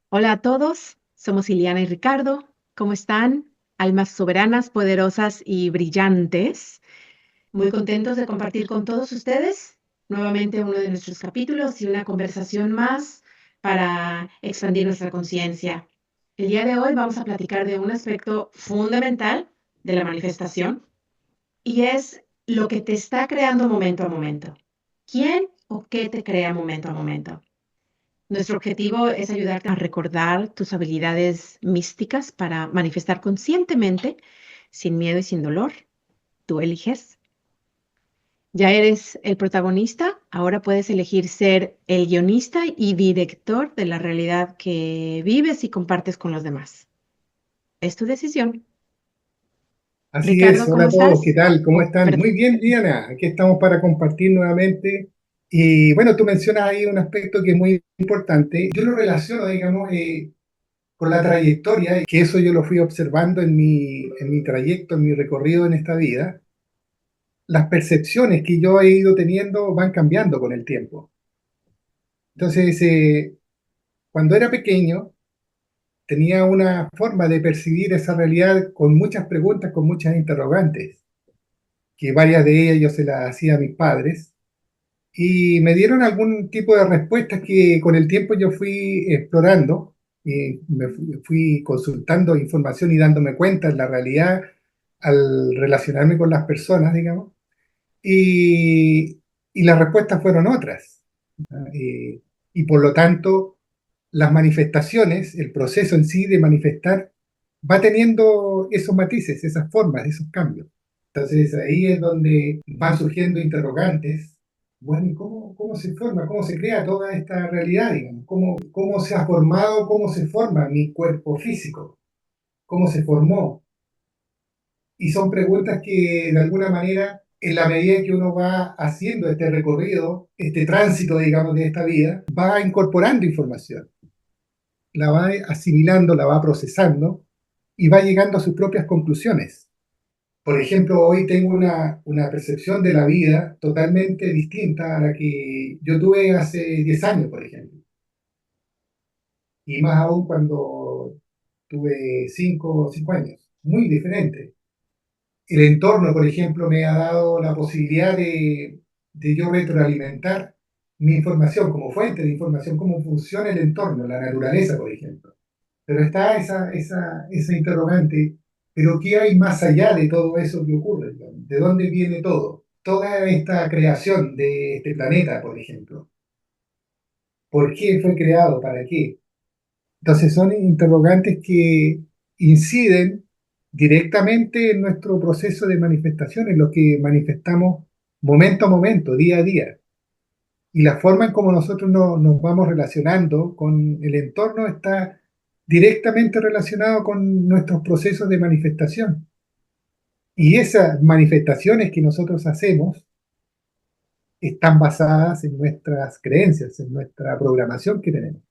Hola a todos, somos Iliana y Ricardo. ¿Cómo están? Almas soberanas, poderosas y brillantes. Muy contentos de compartir con todos ustedes nuevamente uno de nuestros capítulos y una conversación más para expandir nuestra conciencia. El día de hoy vamos a platicar de un aspecto fundamental de la manifestación y es lo que te está creando momento a momento. ¿Quién o qué te crea momento a momento? Nuestro objetivo es ayudarte a recordar tus habilidades místicas para manifestar conscientemente, sin miedo y sin dolor. Tú eliges. Ya eres el protagonista, ahora puedes elegir ser el guionista y director de la realidad que vives y compartes con los demás. Es tu decisión. Así es, Ricardo, hola ¿cómo a todos, ¿qué estás? tal? ¿Cómo Oh, están? Muy perdón. bien, Diana, aquí estamos para compartir nuevamente. Y bueno, tú mencionas ahí un aspecto que es muy importante. Yo lo relaciono, digamos, con la trayectoria, que eso yo lo fui observando en mi trayecto, en mi recorrido en esta vida. Las percepciones que yo he ido teniendo van cambiando con el tiempo. Entonces, cuando era pequeño, tenía una forma de percibir esa realidad con muchas preguntas, con muchas interrogantes, que varias de ellas yo se las hacía a mis padres y me dieron algún tipo de respuestas que con el tiempo yo fui explorando, y fui consultando información y dándome cuenta de la realidad al relacionarme con las personas, digamos, y, y las respuestas fueron otras. Y por lo tanto, las manifestaciones, el proceso en sí de manifestar, va teniendo esos matices, esas formas, esos cambios. Entonces ahí es donde van surgiendo interrogantes. Bueno, ¿cómo se forma, cómo se crea toda esta realidad, digamos? ¿Cómo se ha formado, cómo se forma mi cuerpo físico? ¿Cómo se formó? Y son preguntas que de alguna manera, en la medida que uno va haciendo este recorrido, este tránsito, digamos, de esta vida, va incorporando información, la va asimilando, la va procesando y va llegando a sus propias conclusiones. Por ejemplo, hoy tengo una percepción de la vida totalmente distinta a la que yo tuve hace 10 años, por ejemplo. Y más aún cuando tuve 5 años. Muy diferente. El entorno, por ejemplo, me ha dado la posibilidad de yo retroalimentar mi información como fuente de información, cómo funciona el entorno, la naturaleza, por ejemplo. Pero está esa interrogante, ¿pero qué hay más allá de todo eso que ocurre? ¿De dónde viene todo? Toda esta creación de este planeta, por ejemplo. ¿Por qué fue creado? ¿Para qué? Entonces son interrogantes que inciden directamente en nuestro proceso de manifestación, en lo que manifestamos momento a momento, día a día. Y la forma en cómo nosotros nos vamos relacionando con el entorno está directamente relacionado con nuestros procesos de manifestación. Y esas manifestaciones que nosotros hacemos están basadas en nuestras creencias, en nuestra programación que tenemos.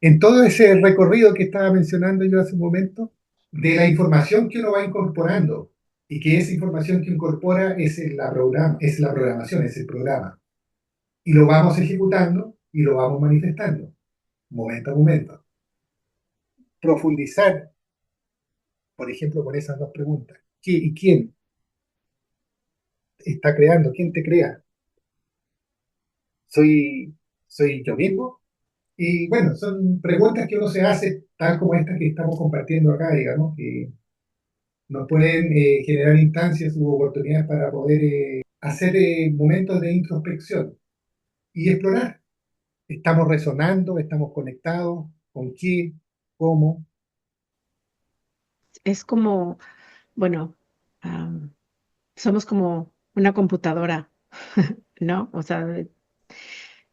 En todo ese recorrido que estaba mencionando yo hace un momento, de la información que uno va incorporando, y que esa información que incorpora es la programación, es el programa. Y lo vamos ejecutando y lo vamos manifestando, momento a momento. Profundizar, por ejemplo, con esas dos preguntas. ¿Qué y quién está creando? ¿Quién te crea? ¿Soy, soy yo mismo? Y bueno, son preguntas que uno se hace, tal como estas que estamos compartiendo acá, digamos, que nos pueden generar instancias u oportunidades para poder hacer momentos de introspección y explorar. ¿Estamos resonando? ¿Estamos conectados? ¿Con qué? ¿Cómo? Es como, bueno, am, somos como una computadora, ¿no? O sea,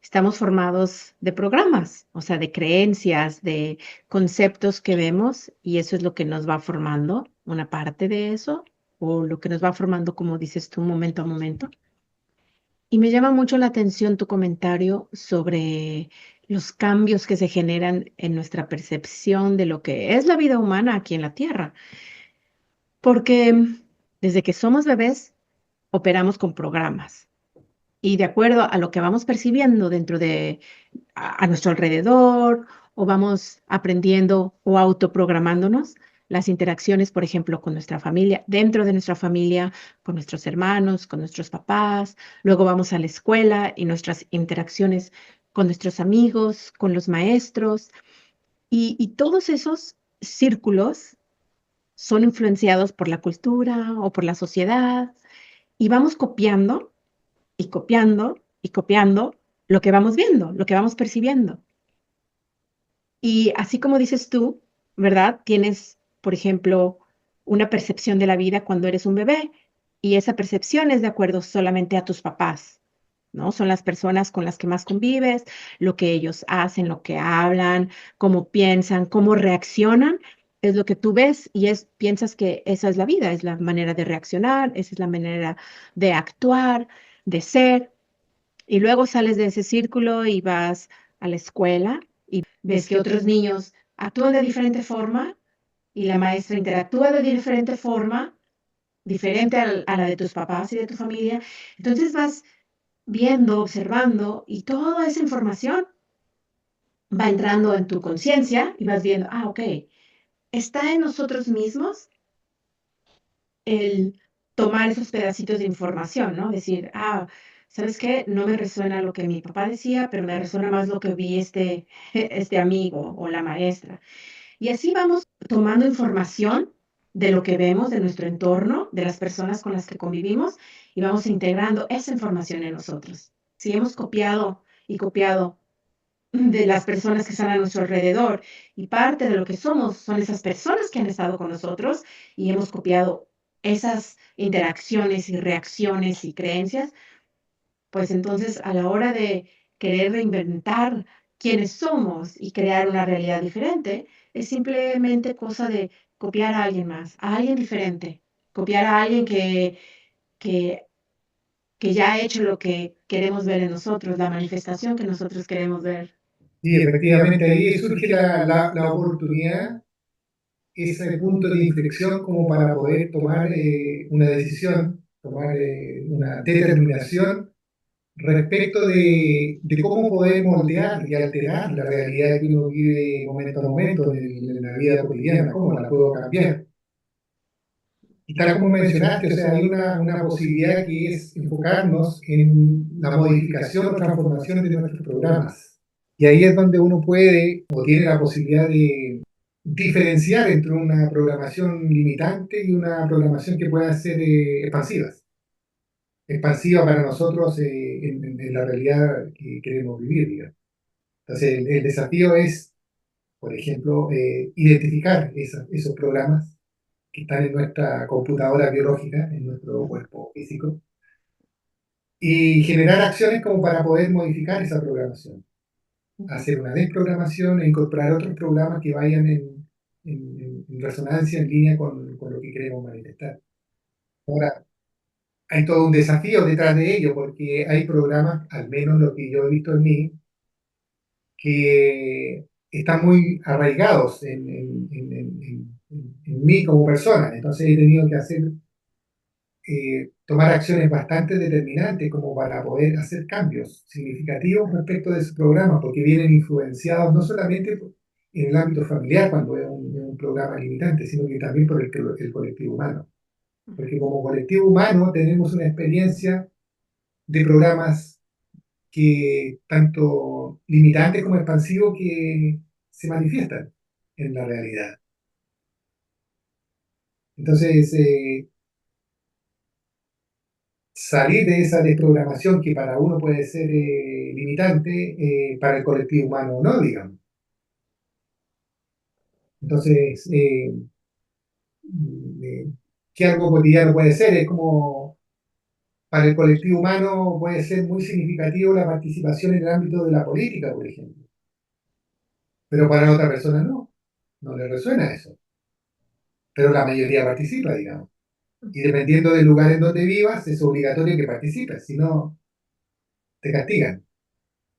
estamos formados de programas, o sea, de creencias, de conceptos que vemos y eso es lo que nos va formando, una parte de eso, o lo que nos va formando, como dices tú, momento a momento. Y me llama mucho la atención tu comentario sobre los cambios que se generan en nuestra percepción de lo que es la vida humana aquí en la Tierra, porque desde que somos bebés operamos con programas. Y de acuerdo a lo que vamos percibiendo dentro de a nuestro alrededor o vamos aprendiendo o autoprogramándonos las interacciones, por ejemplo, con nuestra familia, dentro de nuestra familia, con nuestros hermanos, con nuestros papás. Luego vamos a la escuela y nuestras interacciones con nuestros amigos, con los maestros. Y todos esos círculos son influenciados por la cultura o por la sociedad y vamos copiando y copiando y copiando lo que vamos viendo, lo que vamos percibiendo. Y así como dices tú, ¿verdad? Tienes, por ejemplo, una percepción de la vida cuando eres un bebé y esa percepción es de acuerdo solamente a tus papás, ¿no? Son las personas con las que más convives, lo que ellos hacen, lo que hablan, cómo piensan, cómo reaccionan, es lo que tú ves y piensas que esa es la vida, es la manera de reaccionar, esa es la manera de actuar, de ser. Y luego sales de ese círculo y vas a la escuela y ves que otros niños actúan de diferente forma y la maestra interactúa de diferente forma, diferente a la de tus papás y de tu familia. Entonces vas viendo, observando y toda esa información va entrando en tu conciencia y vas viendo, ah, ok, está en nosotros mismos el tomar esos pedacitos de información, ¿no? Decir, ah, ¿sabes qué? No me resuena lo que mi papá decía, pero me resuena más lo que vi este amigo o la maestra. Y así vamos tomando información de lo que vemos, de nuestro entorno, de las personas con las que convivimos, y vamos integrando esa información en nosotros. Si hemos copiado y copiado de las personas que están a nuestro alrededor y parte de lo que somos son esas personas que han estado con nosotros y hemos copiado esas interacciones y reacciones y creencias, pues entonces a la hora de querer reinventar quiénes somos y crear una realidad diferente, es simplemente cosa de copiar a alguien más, a alguien diferente, copiar a alguien que, que ya ha hecho lo que queremos ver en nosotros, la manifestación que nosotros queremos ver. Y efectivamente ahí surge la oportunidad, ese punto de inflexión como para poder tomar una decisión, tomar una determinación respecto de cómo poder moldear y alterar la realidad que uno vive momento a momento en la vida cotidiana, cómo la puedo cambiar. Y tal como mencionaste, o sea, hay una posibilidad que es enfocarnos en la modificación o transformación de nuestros programas. Y ahí es donde uno puede o tiene la posibilidad de diferenciar entre una programación limitante y una programación que pueda ser expansiva. Expansiva para nosotros en la realidad que queremos vivir, digamos. Entonces, el desafío es, por ejemplo, identificar esos programas que están en nuestra computadora biológica, en nuestro cuerpo físico, y generar acciones como para poder modificar esa programación, hacer una desprogramación e incorporar otros programas que vayan en resonancia, en línea con lo que queremos manifestar. Ahora, hay todo un desafío detrás de ello, porque hay programas, al menos lo que yo he visto en mí, que están muy arraigados en mí como persona. Entonces he tenido que hacer tomar acciones bastante determinantes como para poder hacer cambios significativos respecto de ese programa, porque vienen influenciados no solamente en el ámbito familiar cuando es un programa limitante, sino que también por el colectivo humano. Porque como colectivo humano tenemos una experiencia de programas que tanto limitantes como expansivos que se manifiestan en la realidad. Entonces, salir de esa desprogramación que para uno puede ser limitante, para el colectivo humano no, digamos. Entonces, eh, ¿qué algo cotidiano puede ser? Es como para el colectivo humano puede ser muy significativo la participación en el ámbito de la política, por ejemplo, pero para otra persona no, no le resuena eso, pero la mayoría participa, digamos. Y dependiendo del lugar en donde vivas, es obligatorio que participes, si no, te castigan.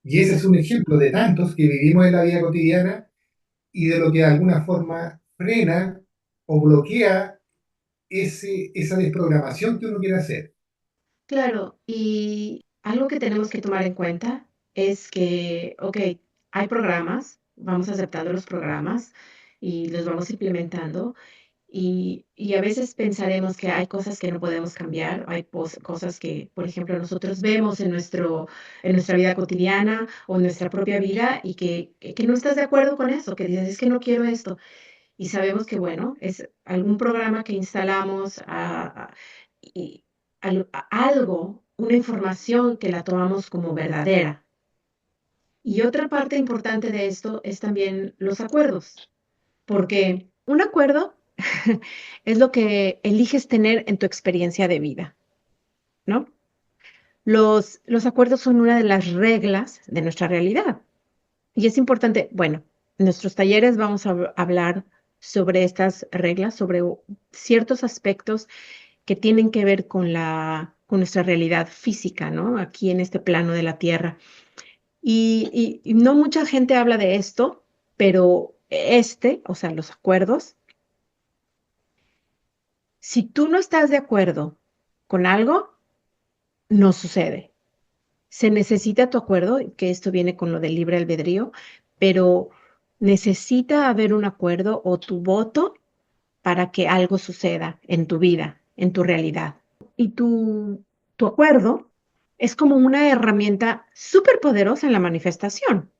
Y ese es un ejemplo de tantos que vivimos en la vida cotidiana y de lo que de alguna forma frena o bloquea esa desprogramación que uno quiere hacer. Claro, y algo que tenemos que tomar en cuenta es que, ok, hay programas, vamos aceptando los programas y los vamos implementando. Y a veces pensaremos que hay cosas que no podemos cambiar, hay cosas que, por ejemplo, nosotros vemos en nuestra vida cotidiana o en nuestra propia vida y que no estás de acuerdo con eso, que dices, es que no quiero esto. Y sabemos que, bueno, es algún programa que instalamos y algo, una información que la tomamos como verdadera. Y otra parte importante de esto es también los acuerdos, porque un acuerdo es lo que eliges tener en tu experiencia de vida, ¿no? Los acuerdos son una de las reglas de nuestra realidad. Y es importante, bueno, en nuestros talleres vamos a hablar sobre estas reglas, sobre ciertos aspectos que tienen que ver con nuestra realidad física, ¿no? Aquí en este plano de la Tierra. Y no mucha gente habla de esto, pero o sea, los acuerdos, si tú no estás de acuerdo con algo, no sucede. Se necesita tu acuerdo, que esto viene con lo del libre albedrío, pero necesita haber un acuerdo o tu voto para que algo suceda en tu vida, en tu realidad. Y tu acuerdo es como una herramienta súper poderosa en la manifestación.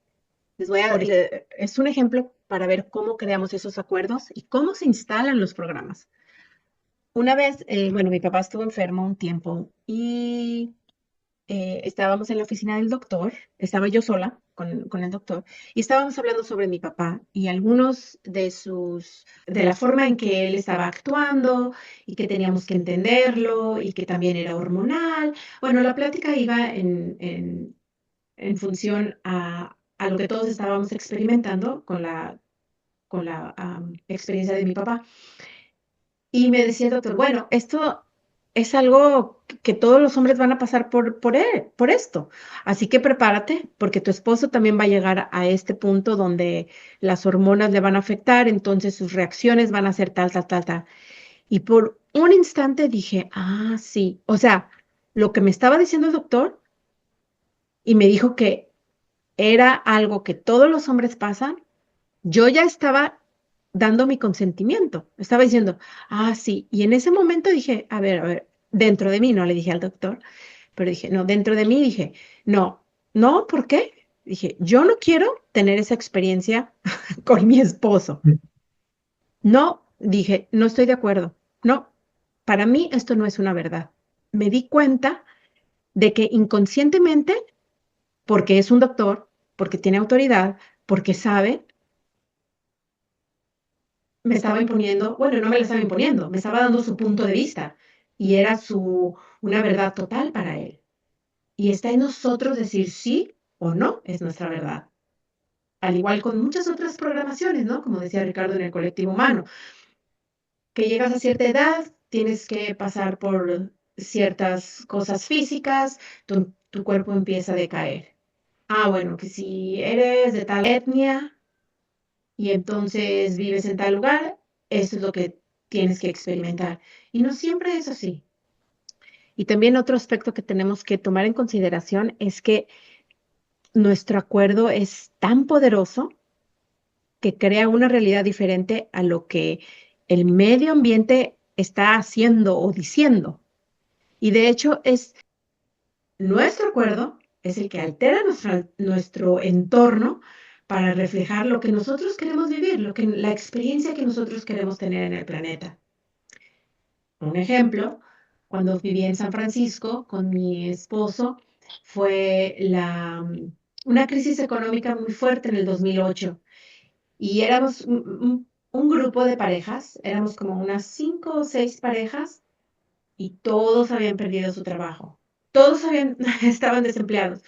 Es un ejemplo para ver cómo creamos esos acuerdos y cómo se instalan los programas. Una vez, bueno, mi papá estuvo enfermo un tiempo y estábamos en la oficina del doctor, estaba yo sola con el doctor, y estábamos hablando sobre mi papá y algunos de la forma en que él estaba actuando y que teníamos que entenderlo y que también era hormonal. Bueno, la plática iba en función a lo que todos estábamos experimentando con la experiencia de mi papá. Y me decía el doctor, bueno, esto es algo que todos los hombres van a pasar por esto. Así que prepárate, porque tu esposo también va a llegar a este punto donde las hormonas le van a afectar, entonces sus reacciones van a ser tal, tal, tal, tal. Y por un instante dije, ah, sí. O sea, lo que me estaba diciendo el doctor y me dijo que era algo que todos los hombres pasan, yo ya estaba dando mi consentimiento. Estaba diciendo, ah, sí. Y en ese momento dije, a ver, dentro de mí, no le dije al doctor, pero dije, no, dentro de mí dije, no, no, ¿por qué? Dije, yo no quiero tener esa experiencia con mi esposo. No, dije, no estoy de acuerdo. No, para mí esto no es una verdad. Me di cuenta de que inconscientemente, porque es un doctor, porque tiene autoridad, porque sabe, me estaba imponiendo, bueno, no me la estaba imponiendo, me estaba dando su punto de vista y era una verdad total para él. Y está en nosotros decir sí o no es nuestra verdad. Al igual con muchas otras programaciones, ¿no? Como decía Ricardo en el colectivo humano, que llegas a cierta edad, tienes que pasar por ciertas cosas físicas, tu cuerpo empieza a decaer. Ah, bueno, que si eres de tal etnia, y entonces vives en tal lugar, eso es lo que tienes que experimentar. Y no siempre es así. Y también otro aspecto que tenemos que tomar en consideración es que nuestro acuerdo es tan poderoso que crea una realidad diferente a lo que el medio ambiente está haciendo o diciendo. Y de hecho es nuestro acuerdo, es el que altera nuestro entorno para reflejar lo que nosotros queremos vivir, la experiencia que nosotros queremos tener en el planeta. Un ejemplo, cuando viví en San Francisco con mi esposo, fue una crisis económica muy fuerte en el 2008 y éramos un grupo de parejas, éramos como unas 5 o 6 parejas y todos habían perdido su trabajo. Todos estaban desempleados.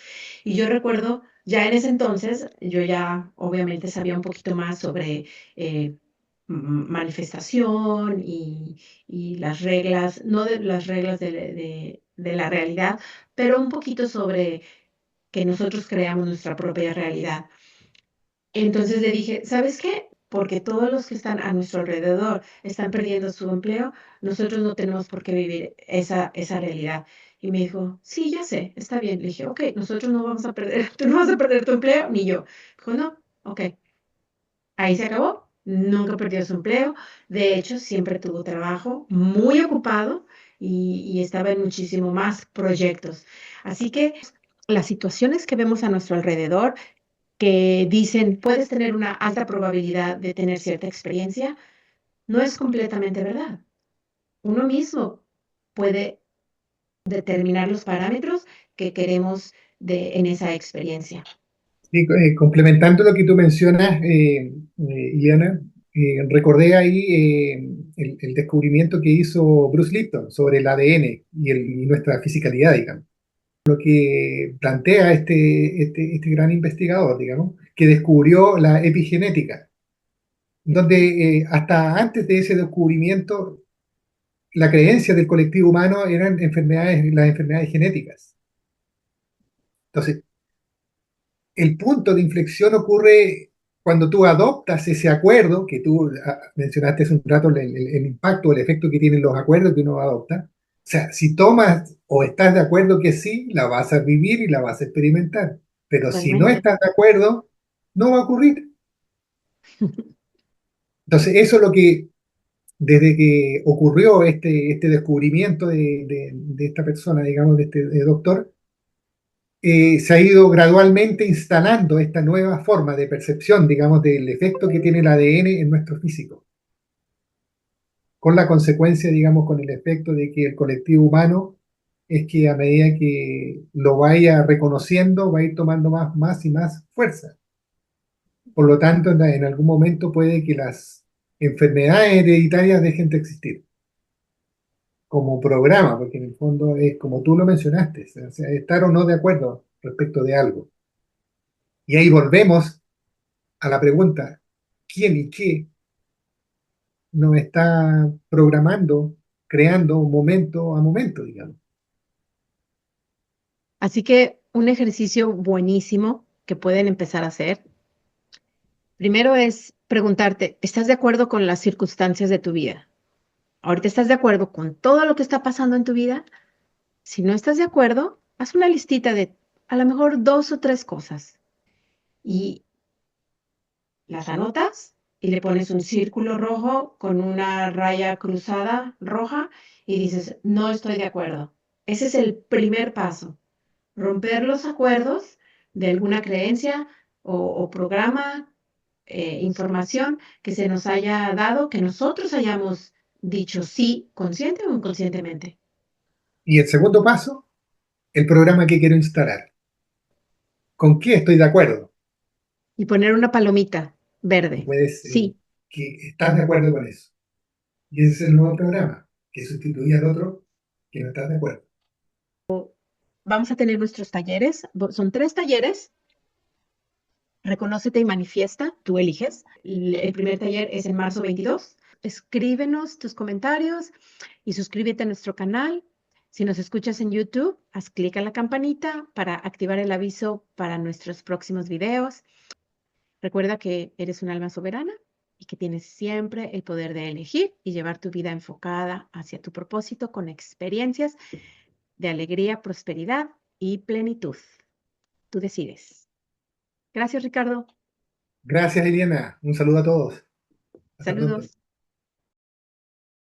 Y yo recuerdo, ya en ese entonces, yo ya obviamente sabía un poquito más sobre eh, manifestación y las reglas, no de las reglas de la realidad, pero un poquito sobre que nosotros creamos nuestra propia realidad. Entonces le dije, ¿sabes qué? Porque todos los que están a nuestro alrededor están perdiendo su empleo, nosotros no tenemos por qué vivir esa realidad. Y me dijo, sí, ya sé, está bien. Le dije, ok, nosotros no vamos a perder, tú no vas a perder tu empleo, ni yo. Dijo, no, ok. Ahí se acabó. Nunca perdió su empleo. De hecho, siempre tuvo trabajo muy ocupado y estaba en muchísimo más proyectos. Así que las situaciones que vemos a nuestro alrededor que dicen puedes tener una alta probabilidad de tener cierta experiencia, no es completamente verdad. Uno mismo puede determinar los parámetros que queremos en esa experiencia. Sí, complementando lo que tú mencionas, Ileana, recordé ahí el descubrimiento que hizo Bruce Lipton sobre el ADN y nuestra fisicalidad, digamos. Lo que plantea este gran investigador, digamos, que descubrió la epigenética, donde hasta antes de ese descubrimiento, la creencia del colectivo humano eran las enfermedades genéticas. Entonces, el punto de inflexión ocurre cuando tú adoptas ese acuerdo, que tú mencionaste hace un rato el impacto, el efecto que tienen los acuerdos que uno adopta. O sea, si tomas o estás de acuerdo que sí, la vas a vivir y la vas a experimentar. Pero si no Totalmente. estás de acuerdo, no va a ocurrir. Entonces, eso es lo que, desde que ocurrió este descubrimiento de esta persona, digamos, de este doctor, se ha ido gradualmente instalando esta nueva forma de percepción, digamos, del efecto que tiene el ADN en nuestro físico, con la consecuencia, digamos, con el efecto de que el colectivo humano es que a medida que lo vaya reconociendo, va a ir tomando más y más fuerza. Por lo tanto, en algún momento puede que las enfermedades hereditarias dejen de existir como programa, porque en el fondo es como tú lo mencionaste, o sea, estar o no de acuerdo respecto de algo. Y ahí volvemos a la pregunta, ¿quién y qué nos está programando, creando momento a momento, digamos? Así que un ejercicio buenísimo que pueden empezar a hacer, primero es preguntarte, ¿estás de acuerdo con las circunstancias de tu vida? ¿Ahorita estás de acuerdo con todo lo que está pasando en tu vida? Si no estás de acuerdo, haz una listita de a lo mejor dos o tres cosas y las anotas y le pones un círculo rojo con una raya cruzada roja y dices, no estoy de acuerdo. Ese es el primer paso, romper los acuerdos de alguna creencia o programa, información que se nos haya dado, que nosotros hayamos dicho sí, consciente o inconscientemente. Y el segundo paso, el programa que quiero instalar. ¿Con qué estoy de acuerdo? Y poner una palomita Y verde. puedes, Sí. que estás de acuerdo con eso. Y ese es el nuevo programa, que sustituye al otro que no estás de acuerdo. Vamos a tener nuestros talleres. Son tres talleres. Reconócete y manifiesta, tú eliges. El primer taller es en marzo 22. Escríbenos tus comentarios y suscríbete a nuestro canal. Si nos escuchas en YouTube, haz clic a la campanita para activar el aviso para nuestros próximos videos. Recuerda que eres un alma soberana y que tienes siempre el poder de elegir y llevar tu vida enfocada hacia tu propósito con experiencias de alegría, prosperidad y plenitud. Tú decides. Gracias, Ricardo. Gracias, Eliana. Un saludo a todos. Hasta pronto. Saludos.